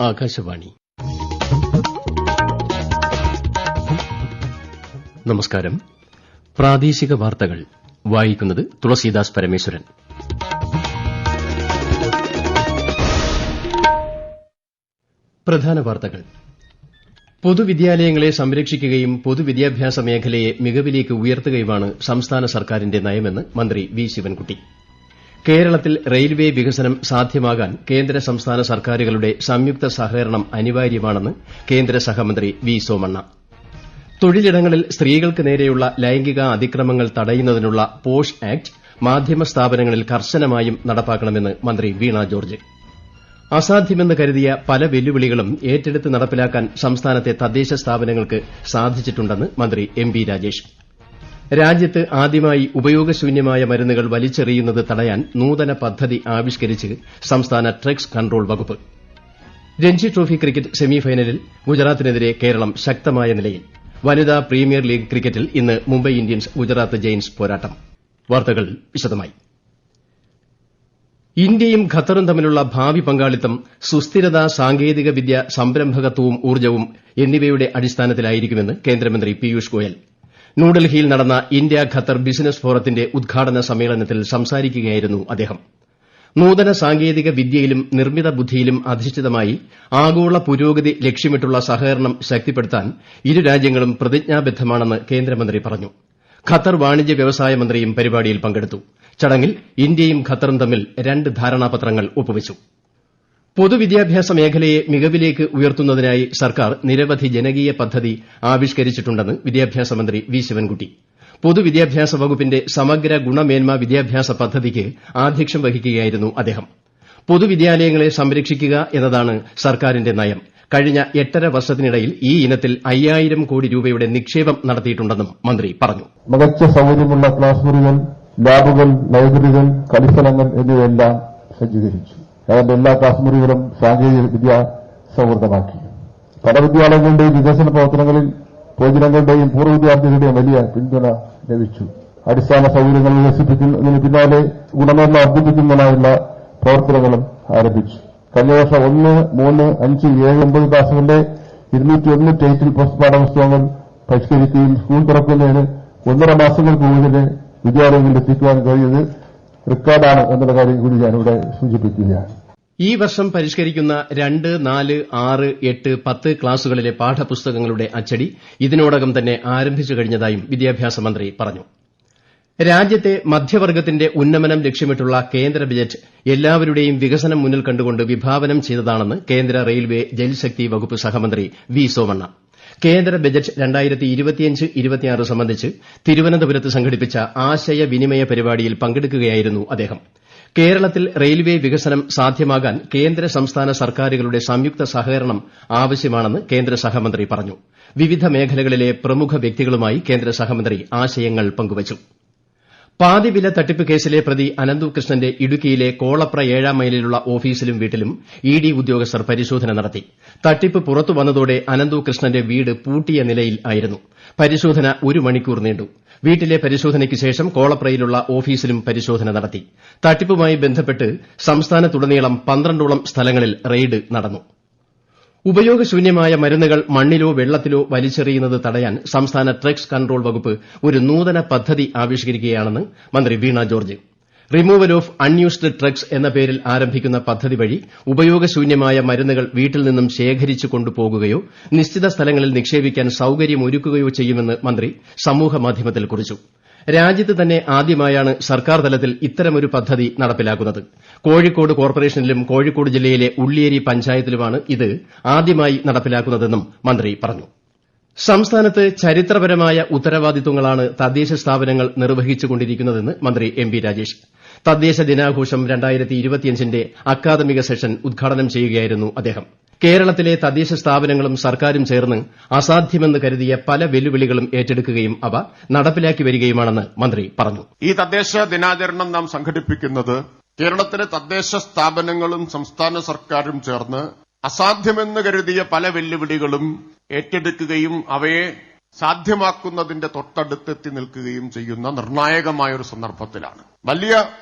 ആകാശവാണി. നമസ്കാരം. പ്രാദേശിക വാർത്തകൾ വായിക്കുന്നത് തുളസീദാസ് പരമേശ്വരൻ. പ്രധാന വാർത്തകൾ. പൊതുവിദ്യാലയങ്ങളെ സംരക്ഷിക്കുകയും പൊതുവിദ്യാഭ്യാസ മേഖലയെ മികവിലേക്ക് ഉയർത്തുകയുമാണ് സംസ്ഥാന സർക്കാരിന്റെ നയമെന്ന് മന്ത്രി വി ശിവൻകുട്ടി. കേരളത്തിൽ റെയിൽവേ വികസനം സാധ്യമാകാൻ കേന്ദ്ര സംസ്ഥാന സർക്കാരുകളുടെ സംയുക്ത സഹകരണം അനിവാര്യമാണെന്ന് കേന്ദ്ര സഹമന്ത്രി വി സോമണ്ണ. തൊഴിലിടങ്ങളിൽ സ്ത്രീകൾക്ക് നേരെയുള്ള ലൈംഗിക അതിക്രമങ്ങൾ തടയുന്നതിനുള്ള പോഷ് ആക്ട് മാധ്യമ സ്ഥാപനങ്ങളിൽ കർശനമായും നടപ്പാക്കണമെന്ന് മന്ത്രി വീണ ജോർജ്. അസാധ്യമെന്ന് കരുതിയ പല വെല്ലുവിളികളും ഏറ്റെടുത്ത് നടപ്പിലാക്കാൻ സംസ്ഥാനത്തെ തദ്ദേശ സ്ഥാപനങ്ങൾക്ക് സാധിച്ചിട്ടുണ്ടെന്ന് മന്ത്രി എം പി രാജേഷ്. രാജ്യത്ത് ആദ്യമായി ഉപയോഗശൂന്യമായ മരുന്നുകൾ വലിച്ചെറിയുന്നത് തടയാൻ നൂതന പദ്ധതി ആവിഷ്കരിച്ച് സംസ്ഥാന ഡ്രഗ്സ് കൺട്രോൾ വകുപ്പ്. രഞ്ജി ട്രോഫി ക്രിക്കറ്റ് സെമിഫൈനലിൽ ഗുജറാത്തിനെതിരെ കേരളം ശക്തമായ നിലയിൽ. വനിതാ പ്രീമിയർ ലീഗ് ക്രിക്കറ്റിൽ ഇന്ന് മുംബൈ ഇന്ത്യൻസ് ഗുജറാത്ത് ജയന്റ്സ് പോരാട്ടം. വാർത്തകൾ വിശദമായി. ഇന്ത്യയും ഖത്തറും തമ്മിലുള്ള ഭാവി പങ്കാളിത്തം സുസ്ഥിരത, സാങ്കേതിക വിദ്യ, സംരംഭകത്വവും ഊർജ്ജവും എന്നിവയുടെ അടിസ്ഥാനത്തിലായിരിക്കുമെന്ന് കേന്ദ്രമന്ത്രി പീയൂഷ് ഗോയൽ. ന്യൂഡൽഹിയിൽ നടന്ന ഇന്ത്യ ഖത്തർ ബിസിനസ് ഫോറത്തിന്റെ ഉദ്ഘാടന സമ്മേളനത്തിൽ സംസാരിക്കുകയായിരുന്നു അദ്ദേഹം. നൂതന സാങ്കേതിക വിദ്യയിലും നിർമ്മിത ബുദ്ധിയിലും അധിഷ്ഠിതമായി ആഗോള പുരോഗതി ലക്ഷ്യമിട്ടുള്ള സഹകരണം ശക്തിപ്പെടുത്താൻ ഇരു രാജ്യങ്ങളും പ്രതിജ്ഞാബദ്ധമാണെന്ന് കേന്ദ്രമന്ത്രി പറഞ്ഞു. ഖത്തർ വാണിജ്യ വ്യവസായ മന്ത്രിയും പരിപാടിയിൽ പങ്കെടുത്തു. ചടങ്ങിൽ ഇന്ത്യയും ഖത്തറും തമ്മിൽ 2 ധാരണാപത്രങ്ങൾ ഒപ്പുവച്ചു. പൊതുവിദ്യാഭ്യാസ മേഖലയെ മികവിലേക്ക് ഉയർത്തുന്നതിനായി സർക്കാർ നിരവധി ജനകീയ പദ്ധതി ആവിഷ്കരിച്ചിട്ടുണ്ടെന്ന് വിദ്യാഭ്യാസ മന്ത്രി വി ശിവൻകുട്ടി. പൊതുവിദ്യാഭ്യാസ വകുപ്പിന്റെ സമഗ്ര ഗുണമേന്മ വിദ്യാഭ്യാസ പദ്ധതിക്ക് ആധ്യക്ഷം വഹിക്കുകയായിരുന്നു അദ്ദേഹം. പൊതുവിദ്യാലയങ്ങളെ സംരക്ഷിക്കുക എന്നതാണ് സർക്കാരിന്റെ നയം. കഴിഞ്ഞ 8.5 വർഷത്തിനിടയിൽ ഈ ഇനത്തിൽ 5000 കോടി രൂപയുടെ നിക്ഷേപം നടത്തിയിട്ടുണ്ടെന്നും മന്ത്രി പറഞ്ഞു. മികച്ച സൌകര്യമുള്ള ക്ലാസ് മുറികൾ, ലാബുകൾ, ലൈബ്രറികൾ, കളിസ്ഥലങ്ങൾ എന്നിവയെല്ലാം സജ്ജീകരിച്ചു. അതിന്റെ എല്ലാ ക്ലാസ് മുറികളും സാങ്കേതിക വിദ്യ സൌഹൃദമാക്കി. പല വിദ്യാലയങ്ങളുടെയും വികസന പ്രവർത്തനങ്ങളിൽ പൊതുജനങ്ങളുടെയും പൂർവ്വ വിദ്യാർത്ഥികളുടെയും വലിയ പിന്തുണ ലഭിച്ചു. അടിസ്ഥാന സൌകര്യങ്ങൾ വികസിപ്പിക്കുന്നതിന് പിന്നാലെ ഗുണമേന്മ വർദ്ധിപ്പിക്കുന്നതിനായുള്ള പ്രവർത്തനങ്ങളും ആരംഭിച്ചു. കഴിഞ്ഞ വർഷം 1, 3, 5, 7, 9 ക്ലാസുകളിലെ 201 ടൈറ്റിൽ പോസ്റ്റ് പാഠപുസ്തകങ്ങൾ പരിഷ്കരിക്കുകയും സ്കൂൾ തുറക്കുന്നതിന് 1.5 മാസങ്ങൾക്കുള്ളിൽ വിദ്യാലയങ്ങളിൽ എത്തിക്കുവാൻ കഴിയുന്നത് റെക്കോർഡാണ് എന്നുള്ള കാര്യം കൂടി ഞാനിവിടെ സൂചിപ്പിക്കുകയാണ്. ഈ വർഷം പരിഷ്കരിക്കുന്ന 2, 4, 6, 8, 10 ക്ലാസുകളിലെ പാഠപുസ്തകങ്ങളുടെ അച്ചടി ഇതിനോടകം തന്നെ ആരംഭിച്ചു കഴിഞ്ഞതായും വിദ്യാഭ്യാസ മന്ത്രി പറഞ്ഞു. രാജ്യത്തെ മധ്യവർഗ്ഗത്തിന്റെ ഉന്നമനം ലക്ഷ്യമിട്ടുള്ള കേന്ദ്ര ബജറ്റ് എല്ലാവരുടെയും വികസനം മുന്നിൽ കണ്ടുകൊണ്ട് വിഭാവനം ചെയ്തതാണെന്ന് കേന്ദ്ര റെയിൽവേ ജൽശക്തി വകുപ്പ് സഹമന്ത്രി വി സോമണ്ണ. കേന്ദ്ര ബജറ്റ് 2025-26 സംബന്ധിച്ച് തിരുവനന്തപുരത്ത് സംഘടിപ്പിച്ച ആശയവിനിമയ പരിപാടിയിൽ പങ്കെടുക്കുകയായിരുന്നു അദ്ദേഹം. കേരളത്തിൽ റെയിൽവേ വികസനം സാധ്യമാകാൻ കേന്ദ്ര സംസ്ഥാന സർക്കാരുകളുടെ സംയുക്ത സഹകരണം ആവശ്യമാണെന്ന് കേന്ദ്ര സഹമന്ത്രി പറഞ്ഞു. വിവിധ മേഖലകളിലെ പ്രമുഖ വ്യക്തികളുമായി കേന്ദ്ര സഹമന്ത്രി ആശയങ്ങൾ പങ്കുവച്ചു. പാതിവില തട്ടിപ്പ് കേസിലെ പ്രതി അനന്തുകൃഷ്ണന്റെ ഇടുക്കിയിലെ കോളപ്ര 7-ാം മൈലിലുള്ള ഓഫീസിലും വീട്ടിലും ഇഡി ഉദ്യോഗസ്ഥർ പരിശോധന നടത്തി. തട്ടിപ്പ് പുറത്തു വന്നതോടെ അനന്തുകൃഷ്ണന്റെ വീട് പൂട്ടിയ നിലയിൽ ആയിരുന്നു. പരിശോധന 1 മണിക്കൂർ നീണ്ടു. വീട്ടിലെ പരിശോധനയ്ക്ക് ശേഷം കോളപ്രയിലുള്ള ഓഫീസിലും പരിശോധന നടത്തി. തട്ടിപ്പുമായി ബന്ധപ്പെട്ട് സംസ്ഥാനത്തുടനീളം 12ഓളം സ്ഥലങ്ങളിൽ റെയ്ഡ് നടന്നു. ഉപയോഗശൂന്യമായ മരുന്നുകൾ മണ്ണിലോ വെള്ളത്തിലോ വലിച്ചെറിയുന്നത് തടയാൻ സംസ്ഥാന ഡ്രഗ്സ് കൺട്രോൾ വകുപ്പ് ഒരു നൂതന പദ്ധതി ആവിഷ്കരിക്കുകയാണെന്ന് മന്ത്രി Veena George. Removal of unused drugs എന്ന പേരിൽ ആരംഭിക്കുന്ന പദ്ധതി വഴി ഉപയോഗശൂന്യമായ മരുന്നുകൾ വീട്ടിൽ നിന്നും ശേഖരിച്ചു കൊണ്ടുപോകുകയോ നിശ്ചിത സ്ഥലങ്ങളിൽ നിക്ഷേപിക്കാൻ സൌകര്യമൊരുക്കുകയോ ചെയ്യുമെന്ന് മന്ത്രി സമൂഹമാധ്യമത്തിൽ കുറിച്ചു. രാജ്യത്ത് തന്നെ ആദ്യമായാണ് സർക്കാർ തലത്തിൽ ഇത്തരമൊരു പദ്ധതി നടപ്പിലാക്കുന്നത്. കോഴിക്കോട് കോർപ്പറേഷനിലും കോഴിക്കോട് ജില്ലയിലെ ഉള്ളിയേരി പഞ്ചായത്തിലുമാണ് ഇത് ആദ്യമായി നടപ്പിലാക്കുന്നതെന്നും മന്ത്രി പറഞ്ഞു. സംസ്ഥാനത്ത് ചരിത്രപരമായ ഉത്തരവാദിത്വങ്ങളാണ് തദ്ദേശ സ്ഥാപനങ്ങൾ നിർവഹിച്ചുകൊണ്ടിരിക്കുന്നതെന്ന് മന്ത്രി എം പി രാജേഷ്. തദ്ദേശ ദിനാഘോഷം 2025ന്റെ അക്കാദമിക സെഷൻ ഉദ്ഘാടനം ചെയ്യുകയായിരുന്നു അദ്ദേഹം. കേരളത്തിലെ തദ്ദേശ സ്ഥാപനങ്ങളും സർക്കാരും ചേർന്ന് അസാധ്യമെന്ന് കരുതിയ പല വെല്ലുവിളികളും ഏറ്റെടുക്കുകയും അവ നടപ്പിലാക്കി വരികയുമാണെന്ന് മന്ത്രി പറഞ്ഞു. ഈ തദ്ദേശ ദിനാചരണം നാം സംഘടിപ്പിക്കുന്നത് കേരളത്തിലെ തദ്ദേശ സ്ഥാപനങ്ങളും സംസ്ഥാന സർക്കാരും ചേർന്ന് അസാധ്യമെന്ന് കരുതിയ പല വെല്ലുവിളികളും ഏറ്റെടുക്കുകയും അവയെ സാധ്യമാക്കുന്നതിന്റെ തൊട്ടടുത്തെത്തി നിൽക്കുകയും ചെയ്യുന്ന നിർണായകമായൊരു സന്ദർഭത്തിലാണ്. വലിയ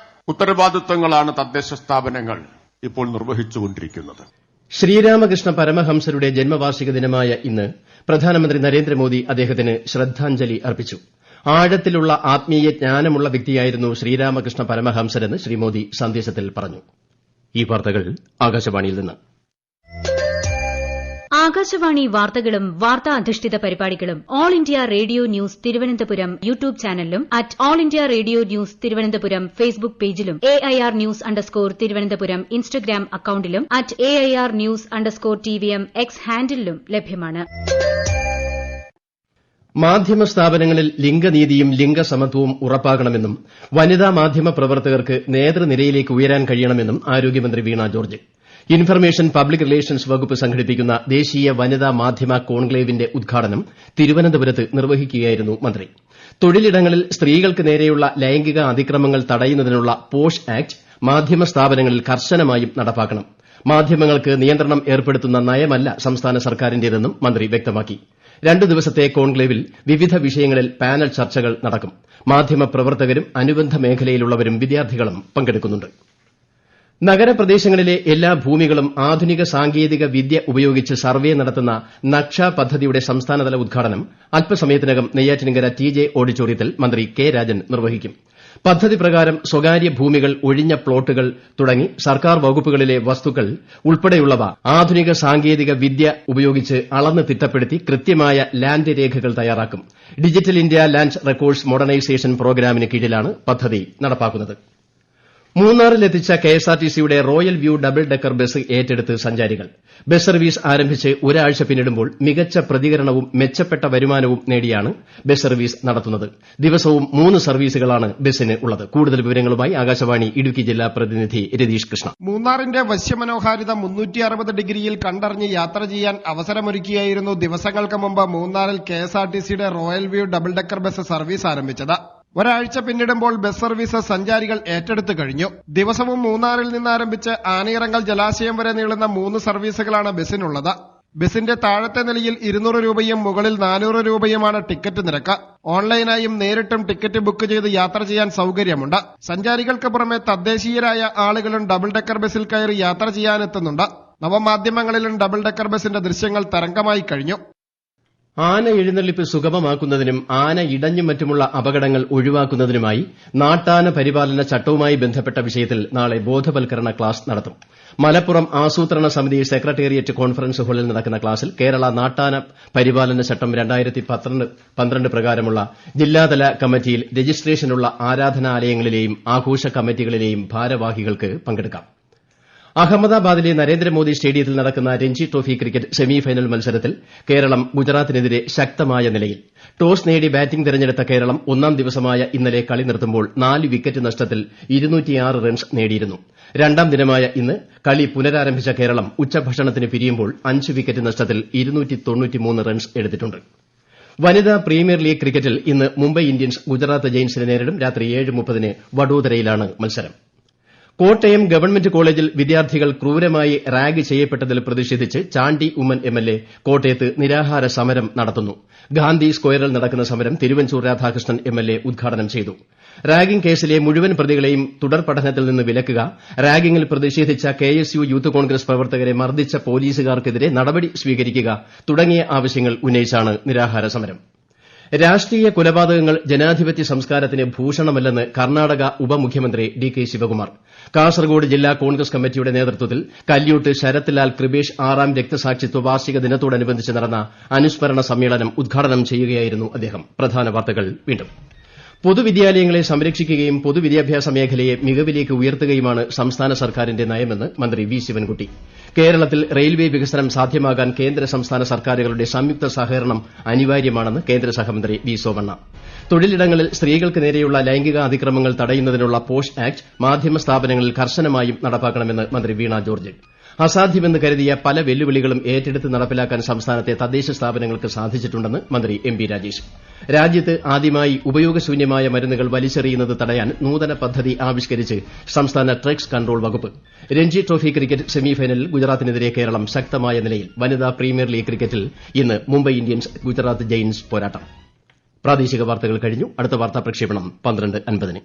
ഉത്തരവാദിത്തങ്ങളാണ് തദ്ദേശ സ്ഥാപനങ്ങൾ ഇപ്പോൾ നിർവഹിച്ചുകൊണ്ടിരിക്കുന്നത്. ശ്രീരാമകൃഷ്ണ പരമഹംസരുടെ ജന്മവാർഷിക ദിനമായ ഇന്ന് പ്രധാനമന്ത്രി നരേന്ദ്രമോദി അദ്ദേഹത്തിന് ശ്രദ്ധാഞ്ജലി അർപ്പിച്ചു. ആഴത്തിലുള്ള ആത്മീയ ജ്ഞാനമുള്ള വ്യക്തിയായിരുന്നു ശ്രീരാമകൃഷ്ണ പരമഹംസരെന്ന് ശ്രീ മോദി സന്ദേശത്തിൽ പറഞ്ഞു. ഈ വാർത്തകൾ ആകാശവാണിയിൽ നിന്ന്. ആകാശവാണി വാർത്തകളും വാർത്താ അധിഷ്ഠിത പരിപാടികളും All India Radio news Thiruvananthapuram YouTube ചാനലിലും at All India Radio news Thiruvananthapuram Facebook പേജിലും AIR ന്യൂസ് _ തിരുവനന്തപുരം ഇൻസ്റ്റഗ്രാം അക്കൌണ്ടിലും at AIR news _ TVM X ഹാൻഡിലും ലഭ്യമാണ്. മാധ്യമ സ്ഥാപനങ്ങളിൽ ലിംഗനീതിയും ലിംഗസമത്വവും ഉറപ്പാക്കണമെന്നും വനിതാ മാധ്യമ പ്രവർത്തകർക്ക് നേതൃനിരയിലേക്ക് ഉയരാൻ കഴിയണമെന്നും ആരോഗ്യമന്ത്രി വീണ ജോർജ്. ഇൻഫർമേഷൻ പബ്ലിക് റിലേഷൻസ് വകുപ്പ് സംഘടിപ്പിക്കുന്ന ദേശീയ വനിതാ മാധ്യമ കോൺക്ലേവിന്റെ ഉദ്ഘാടനം തിരുവനന്തപുരത്ത് നിർവഹിക്കുകയായിരുന്നു മന്ത്രി. തൊഴിലിടങ്ങളിൽ സ്ത്രീകൾക്ക് നേരെയുള്ള ലൈംഗിക അതിക്രമങ്ങൾ തടയുന്നതിനുള്ള പോഷ് ആക്ട് മാധ്യമ സ്ഥാപനങ്ങളിൽ കർശനമായും നടപ്പാക്കണം. മാധ്യമങ്ങൾക്ക് നിയന്ത്രണം ഏർപ്പെടുത്തുന്ന നയമല്ല സംസ്ഥാന സർക്കാരിന്റേതെന്നും മന്ത്രി വ്യക്തമാക്കി. 2 ദിവസത്തെ കോൺക്ലേവിൽ വിവിധ വിഷയങ്ങളിൽ പാനൽ ചർച്ചകൾ നടക്കും. മാധ്യമ പ്രവർത്തകരും അനുബന്ധ മേഖലയിലുള്ളവരും വിദ്യാർത്ഥികളും പങ്കെടുക്കുന്നുണ്ട്. നഗരപ്രദേശങ്ങളിലെ എല്ലാ ഭൂമികളും ആധുനിക സാങ്കേതിക വിദ്യ ഉപയോഗിച്ച് സർവേ നടത്തുന്ന നക്ഷ പദ്ധതിയുടെ സംസ്ഥാനതല ഉദ്ഘാടനം അല്പസമയത്തിനകം നെയ്യാറ്റിൻകര TJ ഓഡിറ്റോറിയത്തിൽ മന്ത്രി കെ രാജൻ നിർവഹിക്കും. പദ്ധതി പ്രകാരം സ്വകാര്യ ഭൂമികൾ, ഒഴിഞ്ഞ പ്ലോട്ടുകൾ തുടങ്ങി സർക്കാർ വകുപ്പുകളിലെ വസ്തുക്കൾ ഉൾപ്പെടെയുള്ളവ ആധുനിക സാങ്കേതിക വിദ്യ ഉപയോഗിച്ച് അളന്ന് തിട്ടപ്പെടുത്തി കൃത്യമായ ലാൻഡ് രേഖകൾ തയ്യാറാക്കും. Digital India land records modernisation പ്രോഗ്രാമിന് കീഴിലാണ് പദ്ധതി നടപ്പാക്കുന്നത്. മൂന്നാറിലെത്തിച്ച KSRTCയുടെ Royal View double decker bus ഏറ്റെടുത്ത് സഞ്ചാരികൾ. ബസ് സർവീസ് ആരംഭിച്ച് ഒരാഴ്ച പിന്നിടുമ്പോൾ മികച്ച പ്രതികരണവും മെച്ചപ്പെട്ട വരുമാനവും നേടിയാണ് ബസ് സർവീസ് നടത്തുന്നത്. ദിവസവും 3 സർവീസുകളാണ് ബസിന് ഉള്ളത്. കൂടുതൽ വിവരങ്ങളുമായി ആകാശവാണി ഇടുക്കി ജില്ലാ പ്രതിനിധി രതീഷ് കൃഷ്ണ. മൂന്നാറിന്റെ വശ്യമനോഹാരിത 360 ഡിഗ്രിയിൽ കണ്ടറിഞ്ഞ് യാത്ര ചെയ്യാൻ അവസരമൊരുക്കിയായിരുന്നു ദിവസങ്ങൾക്ക് മുമ്പ് മൂന്നാറിൽ KSRTCയുടെ Royal View double decker bus service ആരംഭിച്ചത്. ഒരാഴ്ച പിന്നിടുമ്പോൾ ബസ് സർവീസ് സഞ്ചാരികൾ ഏറ്റെടുത്തു കഴിഞ്ഞു. ദിവസവും മൂന്നാറിൽ നിന്ന് ആരംഭിച്ച് ആനയിറങ്കൽ ജലാശയം വരെ നീളുന്ന 3 സർവീസുകളാണ് ബസിനുള്ളത്. ബസിന്റെ താഴത്തെ നിലയിൽ 200 രൂപയും മുകളിൽ 400 രൂപയുമാണ് ടിക്കറ്റ് നിരക്ക്. ഓൺലൈനായും നേരിട്ടും ടിക്കറ്റ് ബുക്ക് ചെയ്ത് യാത്ര ചെയ്യാൻ സൌകര്യമുണ്ട്. സഞ്ചാരികൾക്ക് പുറമെ തദ്ദേശീയരായ ആളുകളും ഡബിൾ ഡെക്കർ ബസിൽ കയറി യാത്ര ചെയ്യാനെത്തുന്നുണ്ട്. നവമാധ്യമങ്ങളിലും ഡബിൾ ഡെക്കർ ബസിന്റെ ദൃശ്യങ്ങൾ തരംഗമായി കഴിഞ്ഞു. ആന എഴുന്നള്ളിപ്പ് സുഗമമാക്കുന്നതിനും ആന ഇടഞ്ഞും മറ്റുമുള്ള അപകടങ്ങൾ ഒഴിവാക്കുന്നതിനുമായി നാട്ടാന പരിപാലന ചട്ടവുമായി ബന്ധപ്പെട്ട വിഷയത്തിൽ നാളെ ബോധവൽക്കരണ ക്ലാസ് നടത്തും. മലപ്പുറം ആസൂത്രണ സമിതി സെക്രട്ടേറിയറ്റ് കോൺഫറൻസ് ഹാളിൽ നടക്കുന്ന ക്ലാസിൽ കേരള നാട്ടാന പരിപാലന ചട്ടം 2012 പ്രകാരമുള്ള ജില്ലാതല കമ്മിറ്റിയിൽ രജിസ്ട്രേഷനുള്ള ആരാധനാലയങ്ങളിലെയും ആഘോഷ കമ്മിറ്റികളിലെയും ഭാരവാഹികൾക്ക് പങ്കെടുക്കാം. അഹമ്മദാബാദിലെ നരേന്ദ്രമോദി സ്റ്റേഡിയത്തിൽ നടക്കുന്ന Ranji trophy cricket semi final മത്സരത്തിൽ കേരളം ഗുജറാത്തിനെതിരെ ശക്തമായ നിലയിൽ. ടോസ് നേടി ബാറ്റിംഗ് തെരഞ്ഞെടുത്ത കേരളം ഒന്നാം ദിവസമായ ഇന്നലെ കളി നിർത്തുമ്പോൾ 4 വിക്കറ്റ് നഷ്ടത്തിൽ 206 റൺസ് നേടിയിരുന്നു. രണ്ടാം ദിനമായ ഇന്ന് കളി പുനരാരംഭിച്ച കേരളം ഉച്ചഭക്ഷണത്തിന് പിരിയുമ്പോൾ 5 വിക്കറ്റ് നഷ്ടത്തിൽ 293 റൺസ് എടുത്തിട്ടുണ്ട്. വനിതാ പ്രീമിയർ ലീഗ് ക്രിക്കറ്റിൽ ഇന്ന് മുംബൈ ഇന്ത്യൻസ് ഗുജറാത്ത് ജയന്റ്സിനെ നേരിടും. രാത്രി 7:30 വഡോദരയിലാണ് മത്സരം. കോട്ടയം ഗവൺമെന്റ് കോളേജിൽ വിദ്യാർത്ഥികൾ ക്രൂരമായി റാഗ് ചെയ്യപ്പെട്ടതിൽ പ്രതിഷേധിച്ച് ചാണ്ടി ഉമ്മൻ MLA കോട്ടയത്ത് നിരാഹാര സമരം നടത്തുന്നു. ഗാന്ധി സ്ക്വയറിൽ നടക്കുന്ന സമരം തിരുവഞ്ചൂർ രാധാകൃഷ്ണൻ MLA ഉദ്ഘാടനം ചെയ്തു. റാഗിംഗ് കേസിലെ മുഴുവൻ പ്രതികളെയും തുടർ പഠനത്തിൽ നിന്ന് വിലക്കുക, റാഗിംഗിൽ പ്രതിഷേധിച്ച KSU യൂത്ത് കോൺഗ്രസ് പ്രവർത്തകരെ മർദ്ദിച്ച പോലീസുകാർക്കെതിരെ നടപടി സ്വീകരിക്കുക തുടങ്ങിയ ആവശ്യങ്ങൾ ഉന്നയിച്ചാണ് നിരാഹാര സമരം. രാഷ്ട്രീയ കൊലപാതകങ്ങൾ ജനാധിപത്യ സംസ്കാരത്തിന് ഭൂഷണമല്ലെന്ന് കർണാടക ഉപമുഖ്യമന്ത്രി DK ശിവകുമാർ. കാസർഗോഡ് ജില്ലാ കോൺഗ്രസ് കമ്മിറ്റിയുടെ നേതൃത്വത്തിൽ കല്യൂട്ട് ശരത് ലാൽ കൃപേഷ് 6ാം രക്തസാക്ഷിത്വ വാർഷിക ദിനത്തോടനുബന്ധിച്ച് നടന്ന അനുസ്മരണ സമ്മേളനം ഉദ്ഘാടനം ചെയ്യുകയായിരുന്നു അദ്ദേഹം. പ്രധാന വാർത്തകൾ വീണ്ടും. പൊതുവിദ്യാലയങ്ങളെ സംരക്ഷിക്കുകയും പൊതുവിദ്യാഭ്യാസ മേഖലയെ മികവിലേക്ക് ഉയർത്തുകയുമാണ് സംസ്ഥാന സർക്കാരിന്റെ നയമെന്ന് മന്ത്രി വി ശിവൻകുട്ടി. കേരളത്തിൽ റെയിൽവേ വികസനം സാധ്യമാകാൻ കേന്ദ്ര സംസ്ഥാന സർക്കാരുകളുടെ സംയുക്ത സഹകരണം അനിവാര്യമാണെന്ന് കേന്ദ്ര സഹമന്ത്രി വി സോമണ്ണ. തൊഴിലിടങ്ങളിൽ സ്ത്രീകൾക്ക് നേരെയുള്ള ലൈംഗിക അതിക്രമങ്ങൾ തടയുന്നതിനുള്ള പോഷ് ആക്ട് മാധ്യമ സ്ഥാപനങ്ങളിൽ കർശനമായും നടപ്പാക്കണമെന്ന് മന്ത്രി വീണ ജോർജ്. അസാധ്യമെന്ന് കരുതിയ പല വെല്ലുവിളികളും ഏറ്റെടുത്ത് നടപ്പിലാക്കാൻ സംസ്ഥാനത്തെ തദ്ദേശ സ്ഥാപനങ്ങൾക്ക് സാധിച്ചിട്ടുണ്ടെന്ന് മന്ത്രി MP രാജേഷ്. രാജ്യത്ത് ആദ്യമായി ഉപയോഗശൂന്യമായ മരുന്നുകൾ വലിച്ചെറിയുന്നത് തടയാൻ നൂതന പദ്ധതി ആവിഷ്കരിച്ച് സംസ്ഥാന ഡ്രഗ്സ് കൺട്രോൾ വകുപ്പ്. രഞ്ജി ട്രോഫി ക്രിക്കറ്റ് സെമിഫൈനലിൽ ഗുജറാത്തിനെതിരെ കേരളം ശക്തമായ നിലയിൽ. വനിതാ പ്രീമിയർ ലീഗ് ക്രിക്കറ്റിൽ ഇന്ന് മുംബൈ ഇന്ത്യൻസ് ഗുജറാത്ത് ജയന്റ്സ് പോരാട്ടം. പ്രാദേശിക വാർത്തകൾ കഴിഞ്ഞു. അടുത്ത വാർത്താ പ്രക്ഷേപണം 12:50.